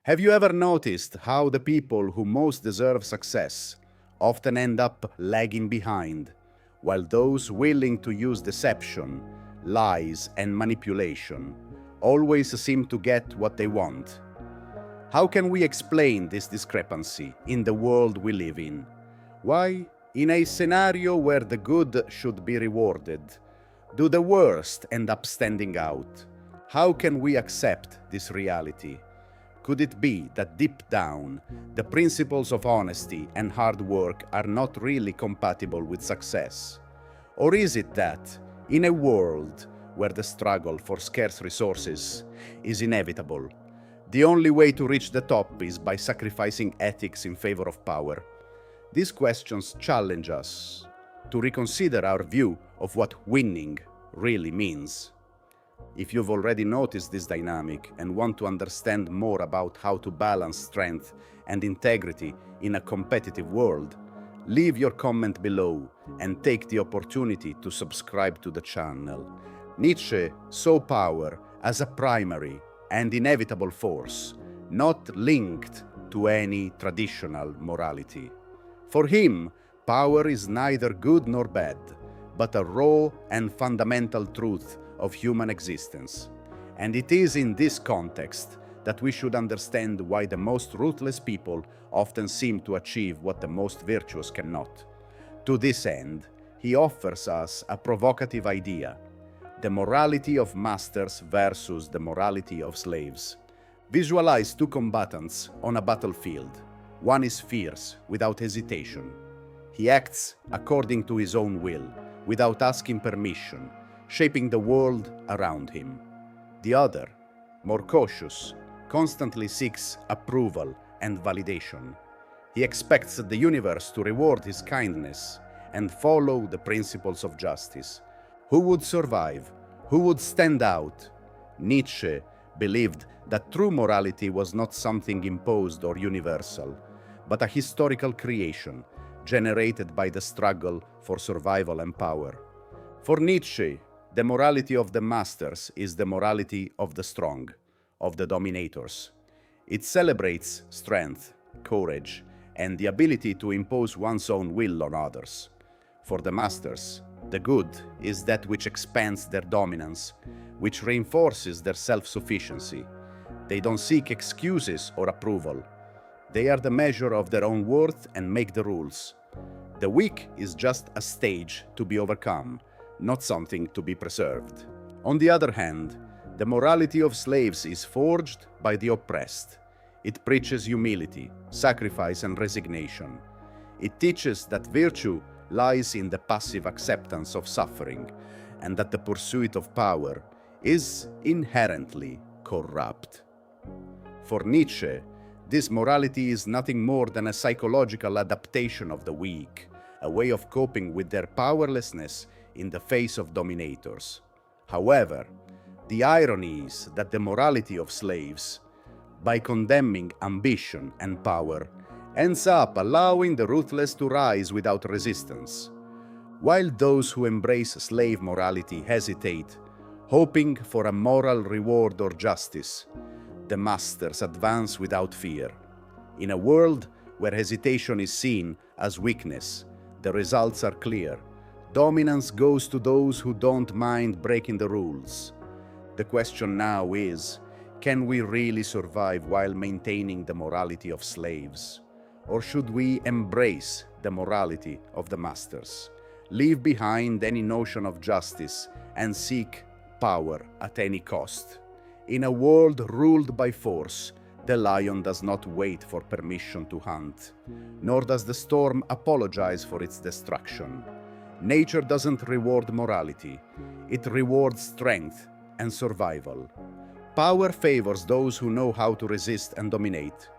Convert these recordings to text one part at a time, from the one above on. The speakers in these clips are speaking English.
Have you ever noticed how the people who most deserve success often end up lagging behind, while those willing to use deception, lies, and manipulation always seem to get what they want? How can we explain this discrepancy in the world we live in? Why, in a scenario where the good should be rewarded, do the worst end up standing out? How can we accept this reality? Could it be that deep down, the principles of honesty and hard work are not really compatible with success? Or is it that, in a world where the struggle for scarce resources is inevitable, the only way to reach the top is by sacrificing ethics in favor of power? These questions challenge us to reconsider our view of what winning really means. If you've already noticed this dynamic and want to understand more about how to balance strength and integrity in a competitive world, leave your comment below and take the opportunity to subscribe to the channel. Nietzsche saw power as a primary and inevitable force, not linked to any traditional morality. For him, power is neither good nor bad, but a raw and fundamental truth of human existence. And it is in this context that we should understand why the most ruthless people often seem to achieve what the most virtuous cannot. To this end, he offers us a provocative idea: the morality of masters versus the morality of slaves. Visualize two combatants on a battlefield. One is fierce, without hesitation. He acts according to his own will, without asking permission, shaping the world around him. The other, more cautious, constantly seeks approval and validation. He expects the universe to reward his kindness and follow the principles of justice. Who would survive? Who would stand out? Nietzsche believed that true morality was not something imposed or universal, but a historical creation generated by the struggle for survival and power. For Nietzsche, the morality of the masters is the morality of the strong, of the dominators. It celebrates strength, courage, and the ability to impose one's own will on others. For the masters, the good is that which expands their dominance, which reinforces their self-sufficiency. They don't seek excuses or approval. They are the measure of their own worth and make the rules. The weak is just a stage to be overcome, not something to be preserved. On the other hand, the morality of slaves is forged by the oppressed. It preaches humility, sacrifice, and resignation. It teaches that virtue lies in the passive acceptance of suffering, and that the pursuit of power is inherently corrupt. For Nietzsche, this morality is nothing more than a psychological adaptation of the weak, a way of coping with their powerlessness in the face of dominators. However, the irony is that the morality of slaves, by condemning ambition and power, ends up allowing the ruthless to rise without resistance, while those who embrace slave morality hesitate, hoping for a moral reward or justice. The masters advance without fear. In a world where hesitation is seen as weakness, the results are clear. Dominance goes to those who don't mind breaking the rules. The question now is, can we really survive while maintaining the morality of slaves? Or should we embrace the morality of the masters, leave behind any notion of justice, and seek power at any cost? In a world ruled by force, the lion does not wait for permission to hunt, nor does the storm apologize for its destruction. Nature doesn't reward morality, it rewards strength and survival. Power favors those who know how to resist and dominate.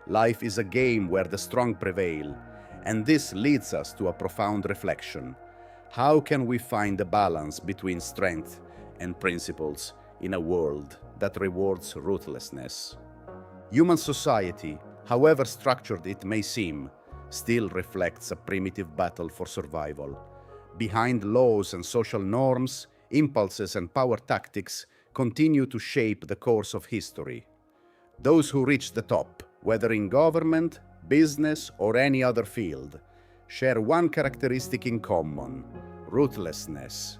Life is a game where the strong prevail, and this leads us to a profound reflection. How can we find a balance between strength and principles in a world that rewards ruthlessness? Human society, however structured it may seem, still reflects a primitive battle for survival. Behind laws and social norms, impulses and power tactics continue to shape the course of history. Those who reach the top, whether in government, business, or any other field, share one characteristic in common: ruthlessness.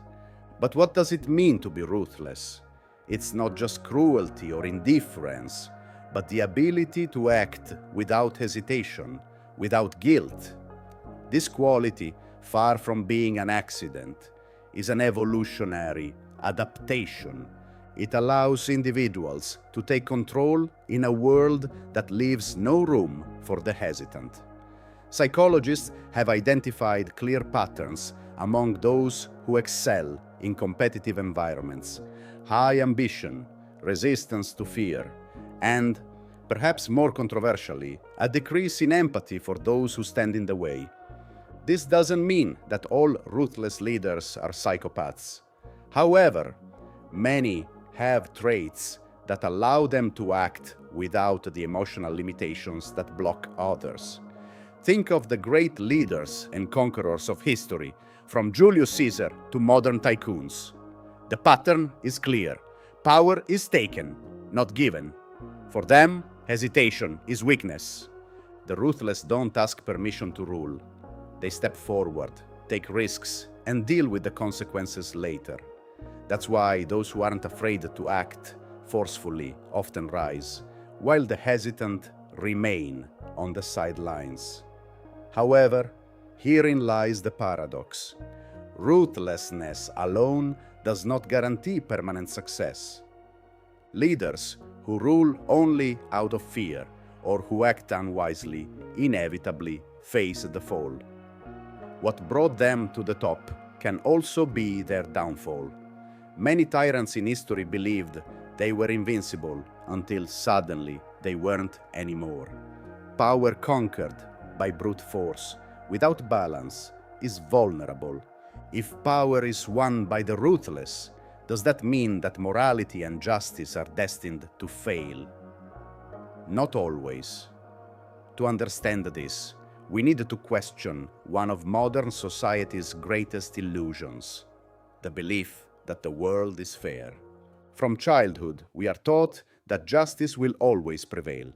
But what does it mean to be ruthless? It's not just cruelty or indifference, but the ability to act without hesitation, without guilt. This quality, far from being an accident, is an evolutionary adaptation. It allows individuals to take control in a world that leaves no room for the hesitant. Psychologists have identified clear patterns among those who excel in competitive environments: high ambition, resistance to fear, and, perhaps more controversially, a decrease in empathy for those who stand in the way. This doesn't mean that all ruthless leaders are psychopaths. However, many have traits that allow them to act without the emotional limitations that block others. Think of the great leaders and conquerors of history, from Julius Caesar to modern tycoons. The pattern is clear. Power is taken, not given. For them, hesitation is weakness. The ruthless don't ask permission to rule. They step forward, take risks, and deal with the consequences later. That's why those who aren't afraid to act forcefully often rise, while the hesitant remain on the sidelines. However, herein lies the paradox. Ruthlessness alone does not guarantee permanent success. Leaders who rule only out of fear or who act unwisely inevitably face the fall. What brought them to the top can also be their downfall. Many tyrants in history believed they were invincible until suddenly they weren't anymore. Power conquered by brute force, without balance, is vulnerable. If power is won by the ruthless, does that mean that morality and justice are destined to fail? Not always. To understand this, we need to question one of modern society's greatest illusions: the belief that the world is fair. From childhood, we are taught that justice will always prevail,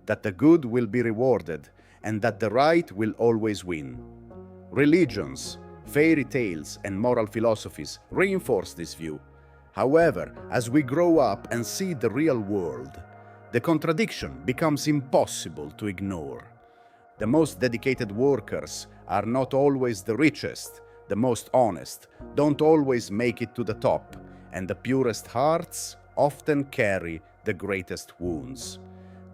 that the good will be rewarded, and that the right will always win. Religions, fairy tales, and moral philosophies reinforce this view. However, as we grow up and see the real world, the contradiction becomes impossible to ignore. The most dedicated workers are not always the richest, the most honest, don't always make it to the top, and the purest hearts often carry the greatest wounds.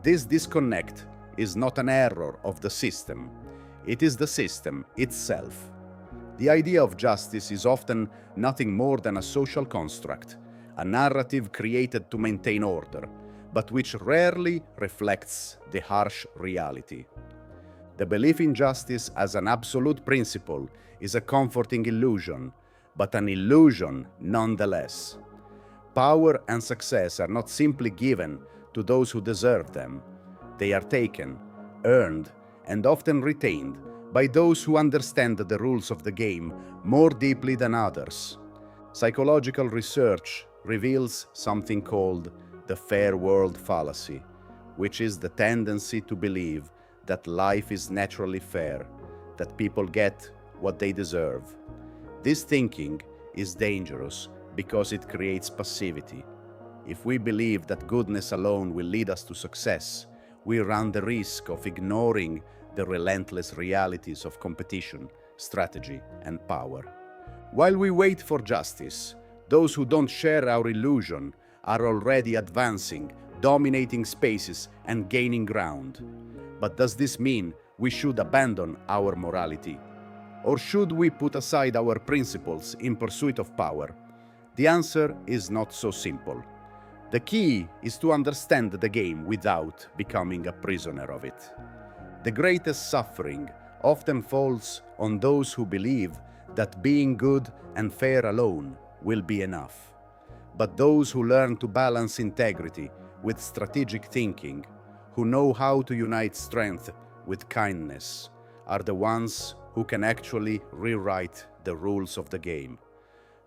This disconnect is not an error of the system, it is the system itself. The idea of justice is often nothing more than a social construct, a narrative created to maintain order, but which rarely reflects the harsh reality. The belief in justice as an absolute principle is a comforting illusion, but an illusion nonetheless. Power and success are not simply given to those who deserve them. They are taken, earned, and often retained by those who understand the rules of the game more deeply than others. Psychological research reveals something called the fair world fallacy, which is the tendency to believe that life is naturally fair, that people get what they deserve. This thinking is dangerous because it creates passivity. If we believe that goodness alone will lead us to success, we run the risk of ignoring the relentless realities of competition, strategy, and power. While we wait for justice, those who don't share our illusion are already advancing, dominating spaces, and gaining ground. But does this mean we should abandon our morality? Or should we put aside our principles in pursuit of power? The answer is not so simple. The key is to understand the game without becoming a prisoner of it. The greatest suffering often falls on those who believe that being good and fair alone will be enough. But those who learn to balance integrity with strategic thinking, who know how to unite strength with kindness, are the ones who can actually rewrite the rules of the game.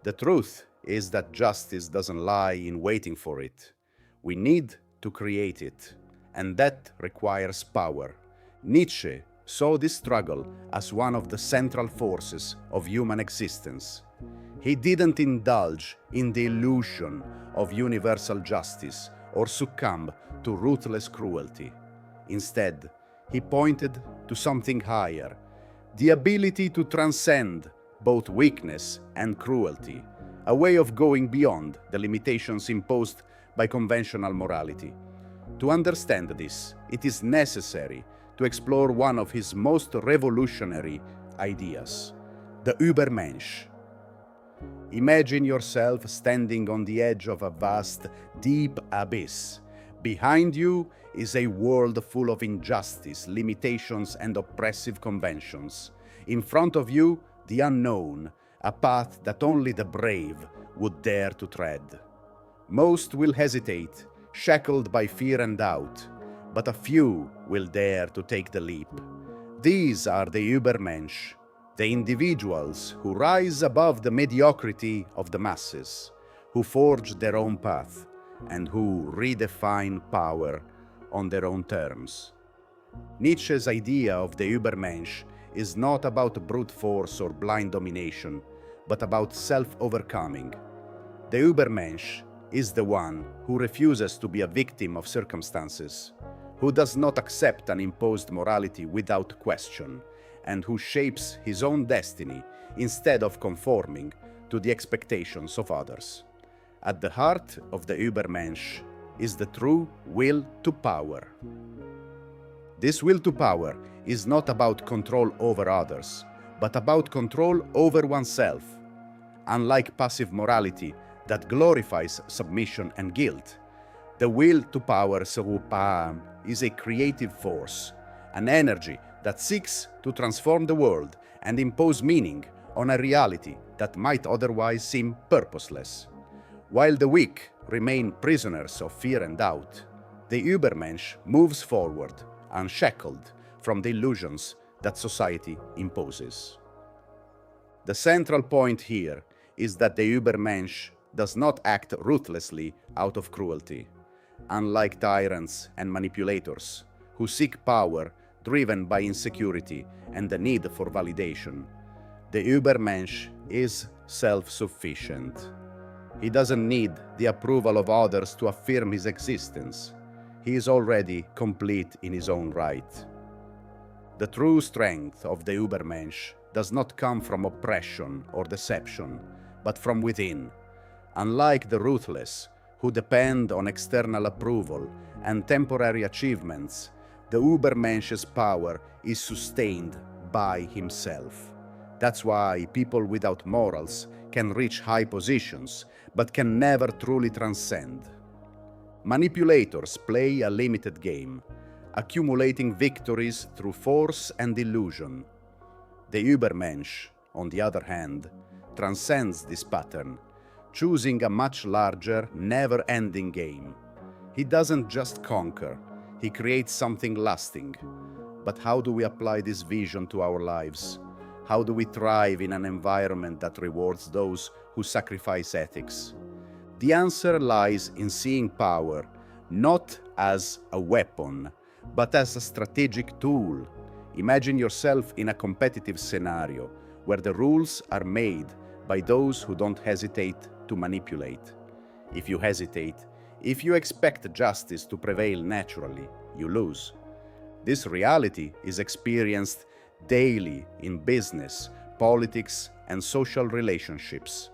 The truth is that justice doesn't lie in waiting for it. We need to create it. and that requires power. Nietzsche saw this struggle as one of the central forces of human existence. He didn't indulge in the illusion of universal justice or succumb to ruthless cruelty. Instead, he pointed to something higher, the ability to transcend both weakness and cruelty, a way of going beyond the limitations imposed by conventional morality. To understand this, it is necessary to explore one of his most revolutionary ideas, the Übermensch. Imagine yourself standing on the edge of a vast, deep abyss. Behind you is a world full of injustice, limitations, and oppressive conventions. In front of you, the unknown, a path that only the brave would dare to tread. Most will hesitate, shackled by fear and doubt, but a few will dare to take the leap. These are the Übermensch, the individuals who rise above the mediocrity of the masses, who forge their own path, and who redefine power on their own terms. Nietzsche's idea of the Übermensch is not about brute force or blind domination, but about self-overcoming. The Übermensch is the one who refuses to be a victim of circumstances, who does not accept an imposed morality without question, and who shapes his own destiny instead of conforming to the expectations of others. At the heart of the Übermensch is the true will to power. This will to power is not about control over others, but about control over oneself. Unlike passive morality that glorifies submission and guilt, the will to power is a creative force, an energy that seeks to transform the world and impose meaning on a reality that might otherwise seem purposeless. While the weak remain prisoners of fear and doubt, the Übermensch moves forward, unshackled from the illusions that society imposes. The central point here is that the Übermensch does not act ruthlessly out of cruelty. Unlike tyrants and manipulators who seek power driven by insecurity and the need for validation, the Übermensch is self-sufficient. He doesn't need the approval of others to affirm his existence. He is already complete in his own right. The true strength of the Übermensch does not come from oppression or deception, but from within. Unlike the ruthless, who depend on external approval and temporary achievements, the Übermensch's power is sustained by himself. That's why people without morals can reach high positions, but can never truly transcend. Manipulators play a limited game, accumulating victories through force and illusion. The Übermensch, on the other hand, transcends this pattern, choosing a much larger, never-ending game. He doesn't just conquer, he creates something lasting. But how do we apply this vision to our lives? How do we thrive in an environment that rewards those who sacrifice ethics? The answer lies in seeing power not as a weapon, but as a strategic tool. Imagine yourself in a competitive scenario where the rules are made by those who don't hesitate to manipulate. If you hesitate, if you expect justice to prevail naturally, you lose. This reality is experienced daily in business, politics, and social relationships.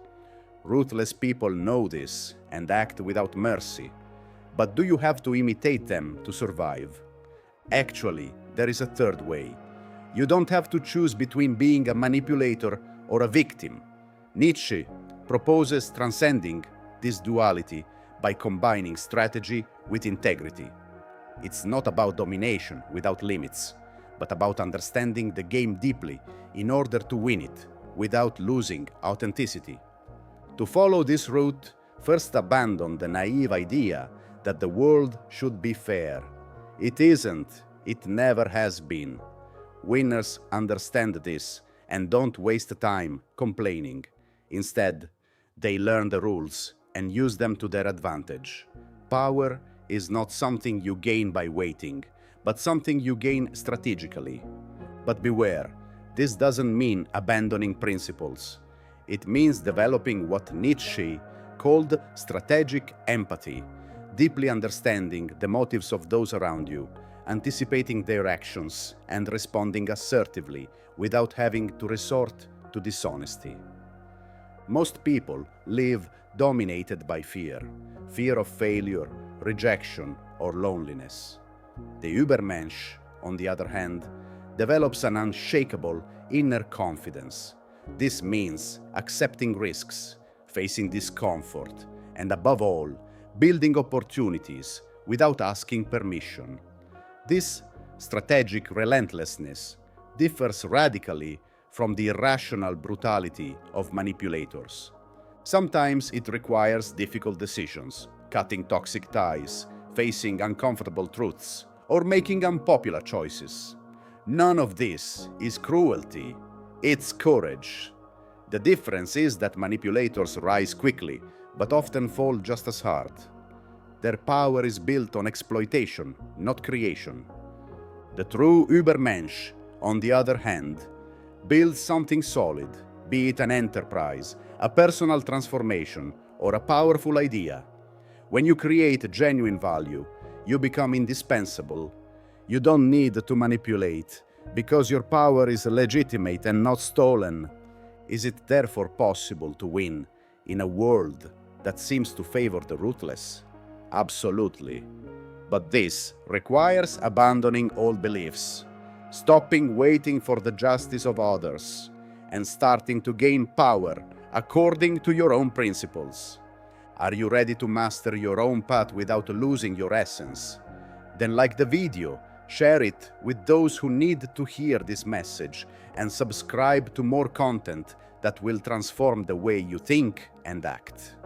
Ruthless people know this and act without mercy. But do you have to imitate them to survive? Actually, there is a third way. You don't have to choose between being a manipulator or a victim. Nietzsche proposes transcending this duality by combining strategy with integrity. It's not about domination without limits, but about understanding the game deeply in order to win it without losing authenticity. To follow this route, first abandon the naive idea that the world should be fair. It isn't. It never has been. Winners understand this and don't waste time complaining. Instead, they learn the rules and use them to their advantage. Power is not something you gain by waiting, but something you gain strategically. But beware, this doesn't mean abandoning principles. It means developing what Nietzsche called strategic empathy, deeply understanding the motives of those around you, anticipating their actions, and responding assertively without having to resort to dishonesty. Most people live dominated by fear, fear of failure, rejection, or loneliness. The Übermensch, on the other hand, develops an unshakable inner confidence. This means accepting risks, facing discomfort, and above all, building opportunities without asking permission. This strategic relentlessness differs radically from the irrational brutality of manipulators. Sometimes it requires difficult decisions, cutting toxic ties, facing uncomfortable truths, or making unpopular choices. None of this is cruelty, it's courage. The difference is that manipulators rise quickly, but often fall just as hard. Their power is built on exploitation, not creation. The true Übermensch, on the other hand, builds something solid, be it an enterprise, a personal transformation, or a powerful idea. When you create genuine value, you become indispensable. You don't need to manipulate, because your power is legitimate and not stolen. Is it therefore possible to win in a world that seems to favor the ruthless? Absolutely. But this requires abandoning old beliefs, stopping waiting for the justice of others, and starting to gain power according to your own principles. Are you ready to master your own path without losing your essence? Then like the video, share it with those who need to hear this message, and subscribe to more content that will transform the way you think and act.